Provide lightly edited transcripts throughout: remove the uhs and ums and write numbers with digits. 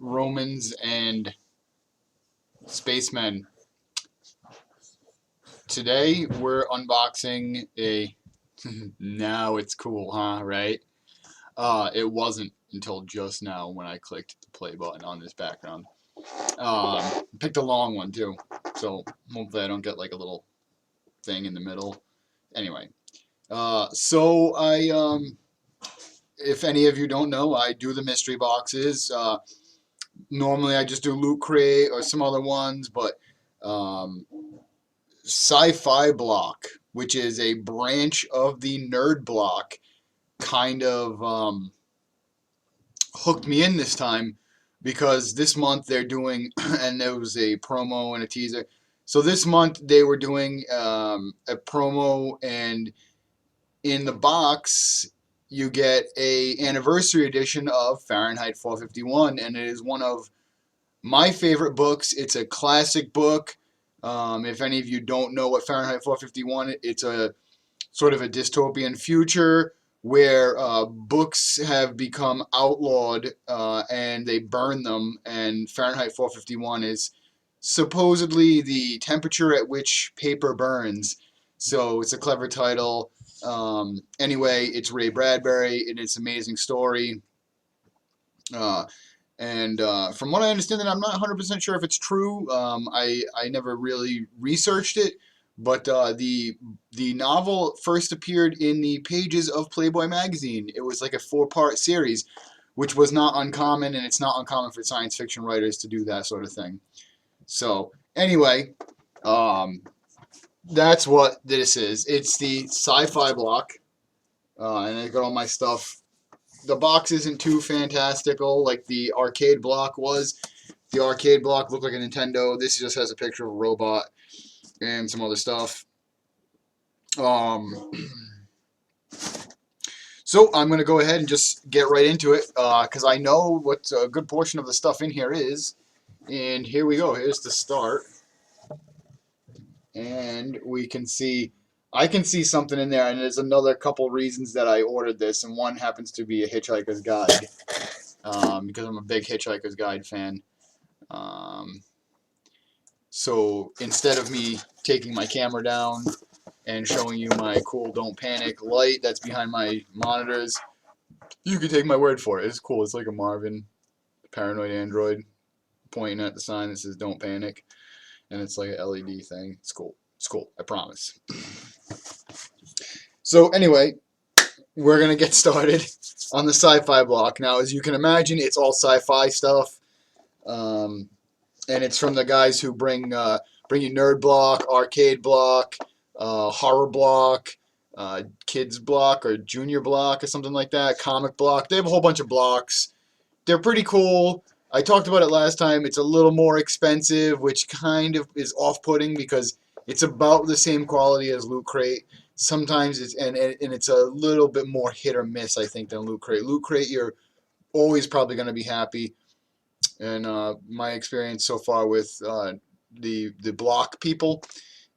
Romans, and spacemen. Today we're unboxing a. Now it's cool, huh? Right? It wasn't until just now when I clicked the play button on this background. Picked a long one too, so hopefully I don't get like a little thing in the middle. Anyway, so if any of you don't know, I do the mystery boxes. Normally I just do Loot Crate or some other ones, but Sci-FiBlock, which is a branch of the Nerd Block, kind of hooked me in this time because this month they're doing, and there was a promo and a teaser. So this month they were doing a promo, and in the box you get a anniversary edition of Fahrenheit 451, and it is one of my favorite books. It's a classic book. If any of you don't know what Fahrenheit 451, it's a sort of a dystopian future where books have become outlawed and they burn them, and Fahrenheit 451 is supposedly the temperature at which paper burns. So it's a clever title. Anyway, it's Ray Bradbury, and it's an amazing story. And from what I understand, and I'm not 100% sure if it's true, I never really researched it, but the novel first appeared in the pages of Playboy magazine. It was like a 4-part series, which was not uncommon, and it's not uncommon for science fiction writers to do that sort of thing. So anyway, that's what this is. It's the SCi-FiBlock, and I got all my stuff. The box isn't too fantastical like the arcade block was. The arcade block looked like a Nintendo. This just has a picture of a robot and some other stuff. So I'm going to go ahead and just get right into it because I know what a good portion of the stuff in here is. And here we go. Here's the start. And we can see, I can see something in there, and there's another couple reasons that I ordered this, and one happens to be a Hitchhiker's Guide, because I'm a big Hitchhiker's Guide fan. So instead of me taking my camera down and showing you my cool Don't Panic light that's behind my monitors, you can take my word for it. It's cool. It's like a Marvin paranoid android pointing at the sign that says Don't Panic, and it's like an LED thing. It's cool. It's cool. I promise. So anyway, we're going to get started on the SCi-FiBlock. Now, as you can imagine, it's all sci-fi stuff. And it's from the guys who bring you Nerd Block, Arcade Block, Horror Block, Kids Block, or Junior Block, or something like that, Comic Block. They have a whole bunch of blocks. They're pretty cool. I talked about it last time. It's a little more expensive, which kind of is off-putting because it's about the same quality as Loot Crate. Sometimes it's and it's a little bit more hit or miss, I think, than Loot Crate. Loot Crate, you're always probably going to be happy. And my experience so far with the block people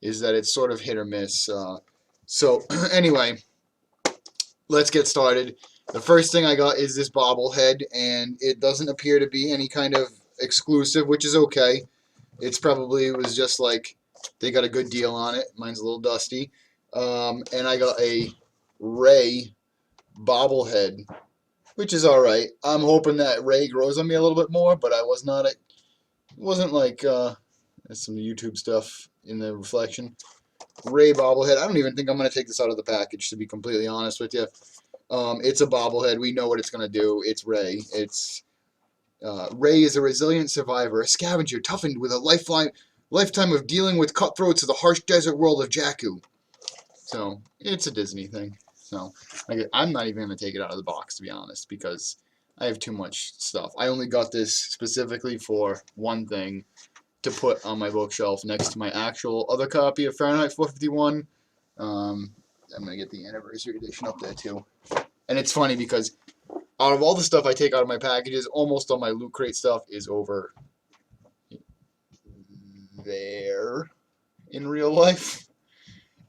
is that it's sort of hit or miss. So anyway, let's get started. The first thing I got is this bobblehead, and it doesn't appear to be any kind of exclusive, which is okay. It's probably was just like they got a good deal on it. Mine's a little dusty. And I got a Ray bobblehead, which is all right. I'm hoping that Ray grows on me a little bit more, but I was not. It wasn't like there's some YouTube stuff in the reflection. Ray bobblehead. I don't even think I'm going to take this out of the package, to be completely honest with you. It's a bobblehead. We know what it's going to do. It's Ray. Ray is a resilient survivor, a scavenger toughened with a lifetime of dealing with cutthroats of the harsh desert world of Jakku. So it's a Disney thing. So I'm not even going to take it out of the box, to be honest, because I have too much stuff. I only got this specifically for one thing, to put on my bookshelf next to my actual other copy of Fahrenheit 451. I'm going to get the anniversary edition up there too. And it's funny because out of all the stuff I take out of my packages, almost all my Loot Crate stuff is over there in real life.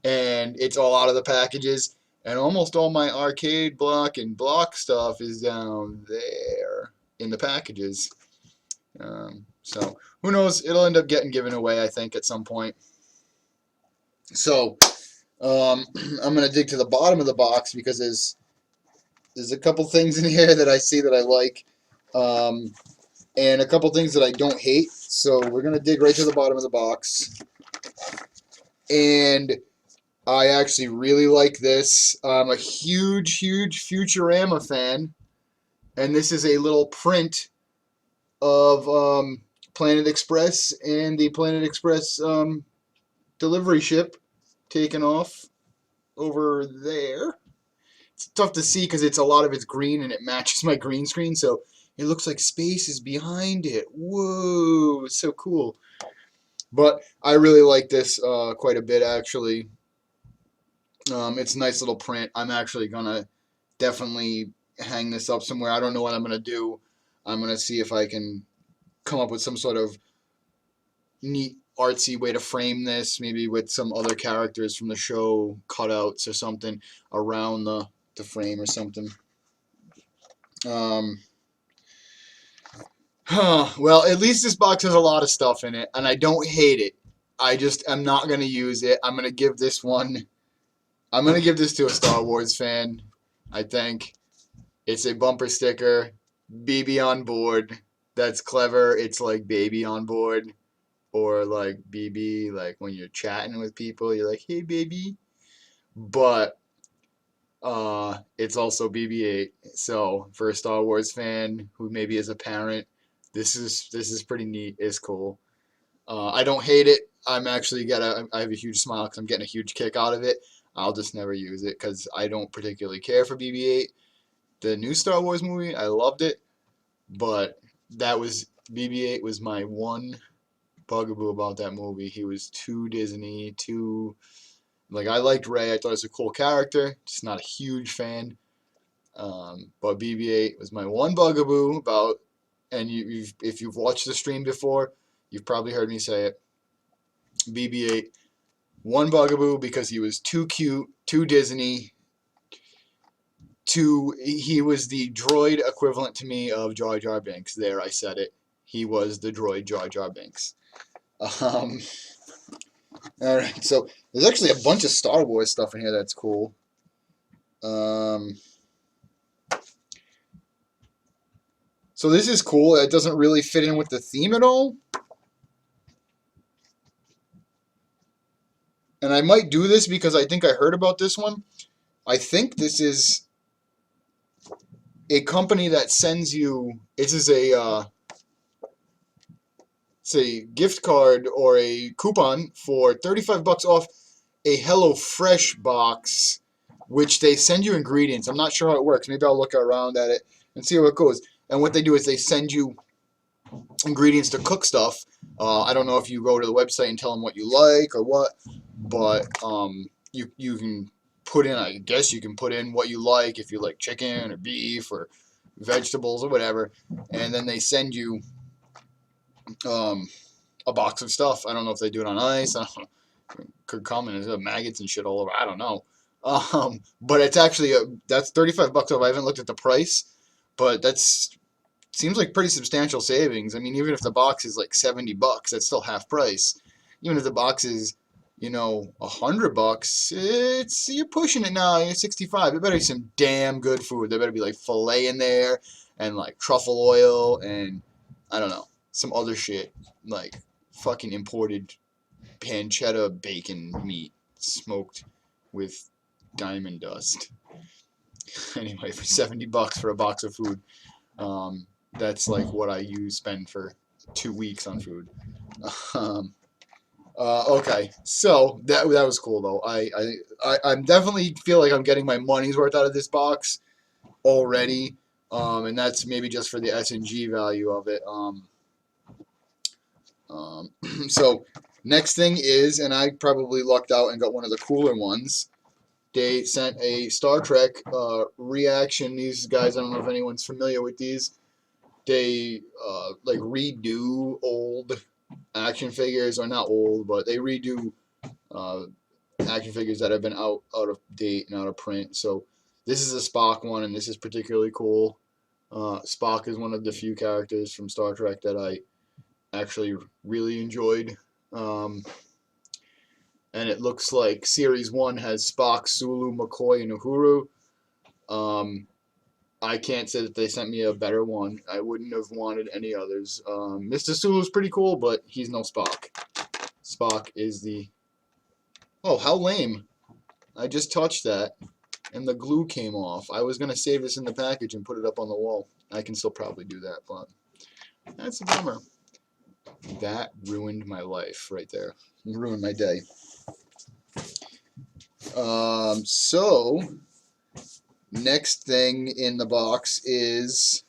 And it's all out of the packages. And almost all my arcade block and block stuff is down there in the packages. So who knows? It'll end up getting given away, I think, at some point. So I'm gonna dig to the bottom of the box because there's a couple things in here that I see that I like, and a couple things that I don't hate. So we're gonna dig right to the bottom of the box, and I actually really like this. I'm a huge Futurama fan, and this is a little print of Planet Express and the Planet Express delivery ship taken off over there. It's tough to see because a lot of it's green and it matches my green screen, so it looks like space is behind it. Whoa, it's so cool. But I really like this quite a bit, actually. It's a nice little print. I'm actually gonna definitely hang this up somewhere. I don't know what I'm gonna do. I'm gonna see if I can come up with some sort of neat artsy way to frame this, maybe with some other characters from the show, cutouts or something around the frame or something. Well, at least this box has a lot of stuff in it, and I don't hate it. I just am not going to use it. I'm going to give this to a Star Wars fan, I think. It's a bumper sticker, BB on board. That's clever. It's like baby on board, or like BB, like when you're chatting with people, you're like, hey, baby. But it's also BB-8. So for a Star Wars fan who maybe is a parent, this is pretty neat. It's cool. I don't hate it. I have a huge smile because I'm getting a huge kick out of it. I'll just never use it because I don't particularly care for BB-8. The new Star Wars movie, I loved it, but BB-8 was my one bugaboo about that movie. He was too Disney, like, I liked Rey. I thought it was a cool character. Just not a huge fan. But BB-8 was my one bugaboo about, and if you've watched the stream before, you've probably heard me say it. BB-8, one bugaboo because he was too cute, too Disney. He was the droid equivalent to me of Jar Jar Binks. There, I said it. He was the droid Jar Jar Binks. Alright, so there's actually a bunch of Star Wars stuff in here that's cool. So this is cool. It doesn't really fit in with the theme at all. And I might do this because I think I heard about this one. I think this is a company that sends you. This is it's a gift card or a coupon for $35 off a HelloFresh box, which they send you ingredients. I'm not sure how it works. Maybe I'll look around at it and see how it goes. And what they do is they send you ingredients to cook stuff. I don't know if you go to the website and tell them what you like or what, but you can put in, I guess you can put in what you like, if you like chicken or beef or vegetables or whatever, and then they send you a box of stuff. I don't know if they do it on ice. I don't know. It could come and there's maggots and shit all over. I don't know. But it's actually that's $35 off. I haven't looked at the price, but seems like pretty substantial savings. I mean, even if the box is like $70, that's still half price. Even if the box is, $100, you're pushing it now. You're 65. There better be some damn good food. There better be like filet in there and like truffle oil and I don't know, some other shit like fucking imported pancetta bacon meat smoked with diamond dust. Anyway, for $70 for a box of food, that's like what I spend for 2 weeks on food. Okay, so that was cool though. I definitely feel like I'm getting my money's worth out of this box already, and that's maybe just for the S&G value of it. So next thing is, and I probably lucked out and got one of the cooler ones. They sent a Star Trek reaction. These guys, I don't know if anyone's familiar with these. They like redo old action figures, or not old, but they redo action figures that have been out of date and out of print. So this is a Spock one, and this is particularly cool. Spock is one of the few characters from Star Trek that I actually really enjoyed. And it looks like Series 1 has Spock, Sulu, McCoy, and Uhuru. I can't say that they sent me a better one. I wouldn't have wanted any others. Mr. Sulu's pretty cool, but he's no Spock. Spock is the... Oh, how lame. I just touched that, and the glue came off. I was going to save this in the package and put it up on the wall. I can still probably do that, but that's a bummer. That ruined my life right there. It ruined my day. So, next thing in the box is...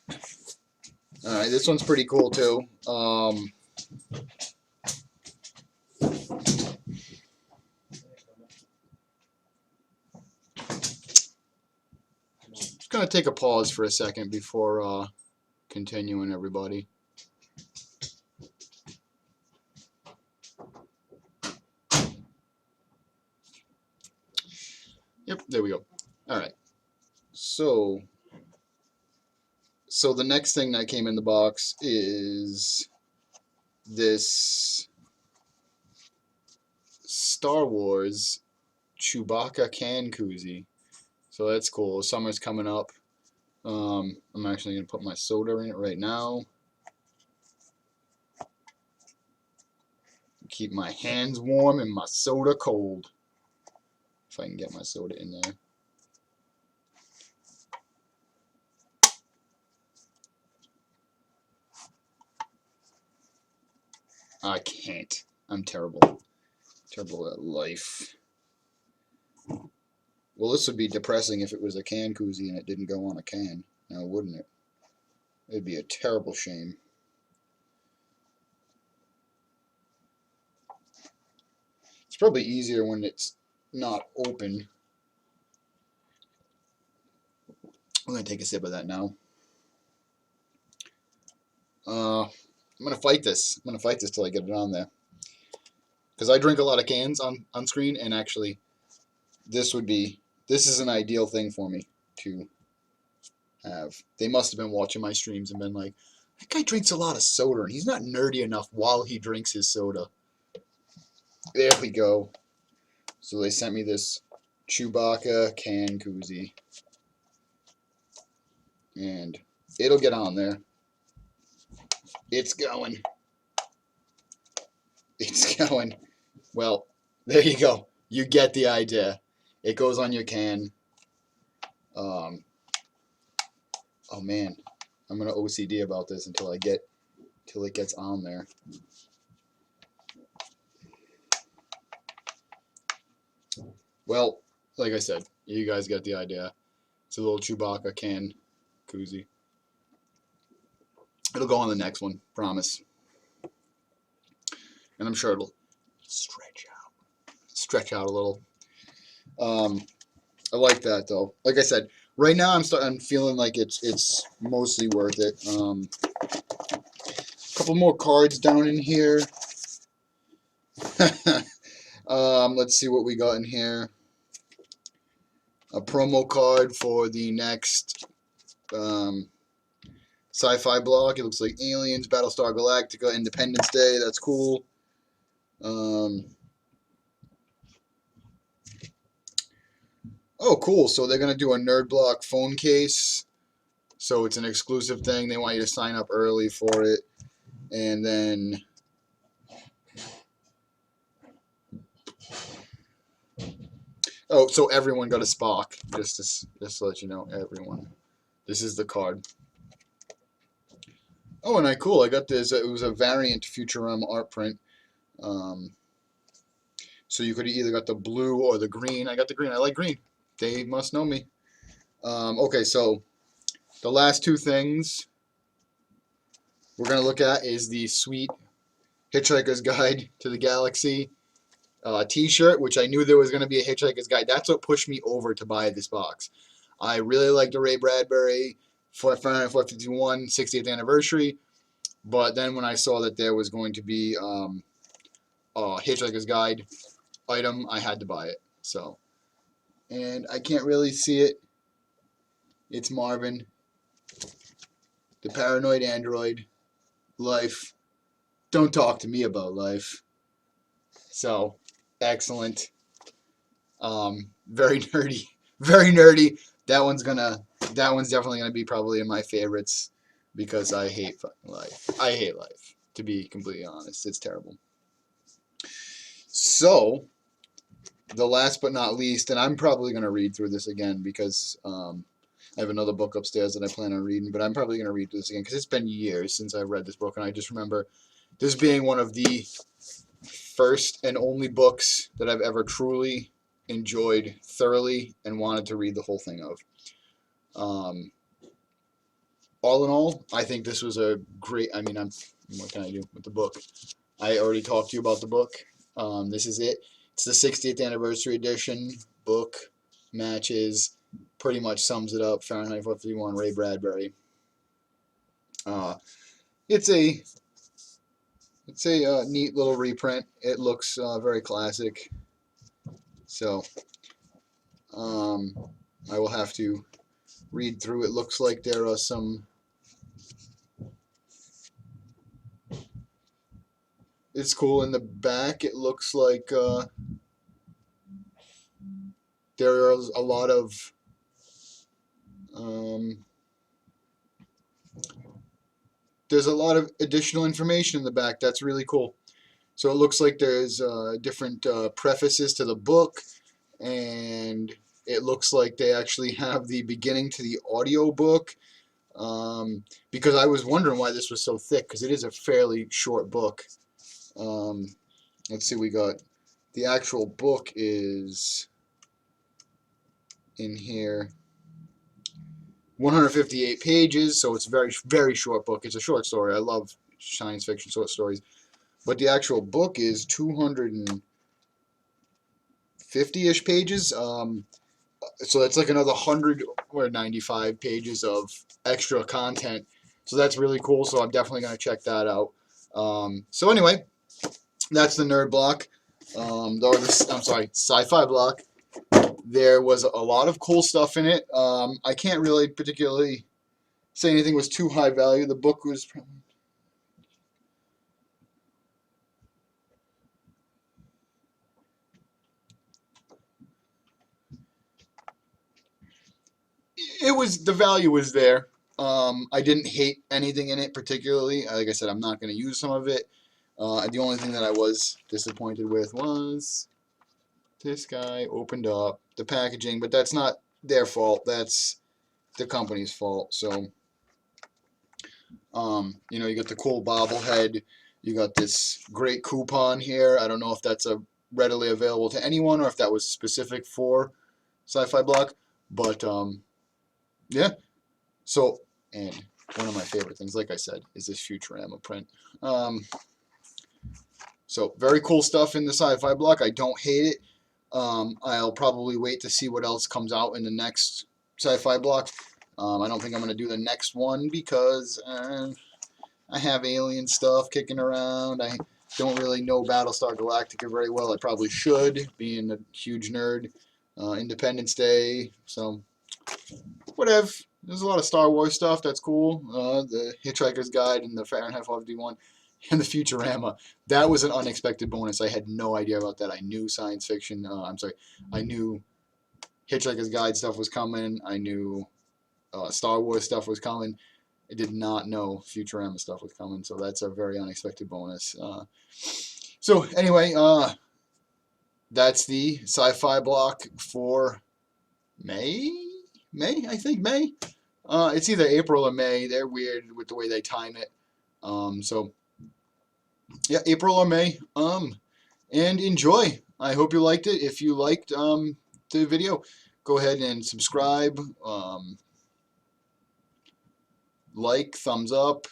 Alright, this one's pretty cool too. Just gonna take a pause for a second before continuing, everybody. Yep, there we go. Alright. So the next thing that came in the box is this Star Wars Chewbacca can koozie. So that's cool. Summer's coming up. I'm actually going to put my soda in it right now. Keep my hands warm and my soda cold. If I can get my soda in there. I can't. I'm terrible. Terrible at life. Well, this would be depressing if it was a can koozie and it didn't go on a can. Now, wouldn't it? It'd be a terrible shame. It's probably easier when it's not open. I'm going to take a sip of that now. I'm going to fight this. I'm going to fight this till I get it on there. Because I drink a lot of cans on screen, and actually, this is an ideal thing for me to have. They must have been watching my streams and been like, that guy drinks a lot of soda, and he's not nerdy enough while he drinks his soda. There we go. So they sent me this Chewbacca can koozie. And it'll get on there. It's going. It's going. Well, there you go. You get the idea. It goes on your can. Oh man, I'm gonna OCD about this until it gets on there. Well, like I said, you guys get the idea. It's a little Chewbacca can koozie. It'll go on the next one, promise. And I'm sure it'll stretch out a little. I like that though. Like I said, right now I'm feeling like it's mostly worth it. A couple more cards down in here. Let's see what we got in here. A promo card for the next SCi-FiBlock. It looks like Aliens, Battlestar Galactica, Independence Day. That's cool. Oh, cool. So they're going to do a Nerd Block phone case. So it's an exclusive thing. They want you to sign up early for it. And then... Oh, so everyone got a Spock. Just to let you know, everyone. This is the card. Oh, and cool. I got this. It was a variant Futurama art print. So you could have either got the blue or the green. I got the green. I like green. They must know me. Okay, so the last two things we're going to look at is the sweet Hitchhiker's Guide to the Galaxy t-shirt, which I knew there was going to be a Hitchhiker's Guide. That's what pushed me over to buy this box. I really liked the Ray Bradbury Fahrenheit 451 60th anniversary, but then when I saw that there was going to be a Hitchhiker's Guide item, I had to buy it. So, and I can't really see it. It's Marvin, the paranoid android, life, Don't talk to me about life. So, excellent. Very nerdy. Very nerdy. That one's definitely gonna be probably in my favorites because I hate fucking life. I hate life, to be completely honest. It's terrible. So, the last but not least, and I'm probably gonna read through this again because I have another book upstairs that I plan on reading, but I'm probably gonna read this again because it's been years since I read this book, and I just remember this being one of the first and only books that I've ever truly enjoyed thoroughly and wanted to read the whole thing of. All in all, I think this was a great. I mean, what can I do with the book? I already talked to you about the book. This is it. It's the 60th anniversary edition book. Matches, pretty much sums it up. Fahrenheit 451, Ray Bradbury. It's a neat little reprint. It looks very classic. So I will have to read through. It looks like there are some. It's cool in the back. It looks like there is a lot of there's a lot of additional information in the back. That's really cool. So it looks like there's different prefaces to the book, and it looks like they actually have the beginning to the audio book. Because I was wondering why this was so thick, because it is a fairly short book. Let's see, we got the actual book is in here, 158 pages, so it's a very, very short book. It's a short story. I love science fiction short stories. But the actual book is 250-ish pages. So that's like another 100 or 95 pages of extra content. So that's really cool. So I'm definitely going to check that out. So anyway, that's the nerd block. I'm sorry, sci-fi block. There was a lot of cool stuff in it. I can't really particularly say anything was too high value. The book was probably... the value was there. I didn't hate anything in it particularly. Like I said, I'm not going to use some of it. The only thing that I was disappointed with was this guy opened up the packaging, but that's not their fault. That's the company's fault. So, you got the cool bobblehead. You got this great coupon here. I don't know if that's readily available to anyone or if that was specific for SCi-FiBlock, but yeah. So, and one of my favorite things, like I said, is this Futurama print. So very cool stuff in the SCi-FiBlock. I don't hate it. I'll probably wait to see what else comes out in the next SCi-FiBlock. I don't think I'm going to do the next one because I have alien stuff kicking around. I don't really know Battlestar Galactica very well. I probably should, being a huge nerd. Independence Day, so whatever. There's a lot of Star Wars stuff that's cool. The Hitchhiker's Guide and the Fahrenheit 451 and the Futurama. That was an unexpected bonus. I had no idea about that. I knew science fiction. I knew Hitchhiker's Guide stuff was coming. I knew Star Wars stuff was coming. I did not know Futurama stuff was coming, so that's a very unexpected bonus. So anyway, that's the SCi-FiBlock for May, I think May. It's either April or May. They're weird with the way they time it. So yeah, April or May. And enjoy. I hope you liked it. If you liked the video, go ahead and subscribe. Like, thumbs up,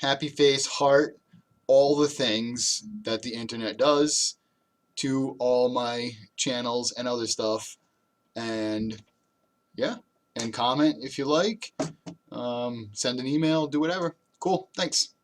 happy face, heart, all the things that the internet does to all my channels and other stuff. And yeah, and comment if you like. Send an email, do whatever. Cool, thanks.